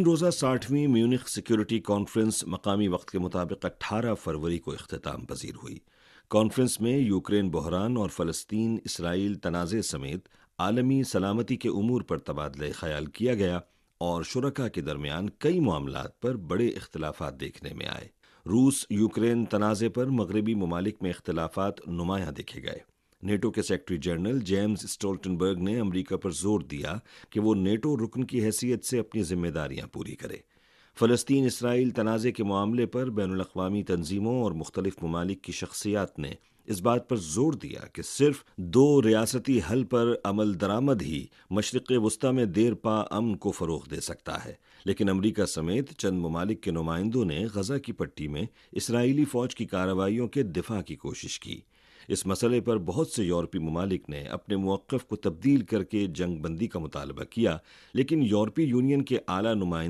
روزہ 60ویں Munich security conference مقامی وقت کے مطابق 18 فروری کو اختتام پذیر ہوئی۔ کانفرنس میں یوکرین بحران اور فلسطین اسرائیل تنازع سمیت عالمی سلامتی کے امور پر تبادلہ خیال کیا گیا اور شرکاء کے درمیان کئی معاملات پر بڑے اختلافات دیکھنے میں آئے۔ روس یوکرین تنازع پر مغربی ممالک میں اختلافات نمایاں دیکھے گئے۔ نیٹو کے سیکرٹری جنرل جیمز اسٹولٹنبرگ نے امریکہ پر زور دیا کہ وہ نیٹو رکن کی حیثیت سے اپنی ذمہ داریاں پوری کرے۔ فلسطین اسرائیل تنازع کے معاملے پر بین الاقوامی تنظیموں اور مختلف ممالک کی شخصیات نے اس بات پر زور دیا کہ صرف دو ریاستی حل پر عمل درآمد ہی مشرق وسطی میں دیر پا امن کو فروغ دے سکتا ہے، لیکن امریکہ سمیت چند ممالک کے نمائندوں نے غزہ کی پٹی میں اسرائیلی فوج کی کارروائیوں کے دفاع کی کوشش کی۔ اس مسئلے پر بہت سے یورپی ممالک نے اپنے موقف کو تبدیل کر کے جنگ بندی کا مطالبہ کیا، لیکن یورپی یونین کے اعلیٰ نمائندے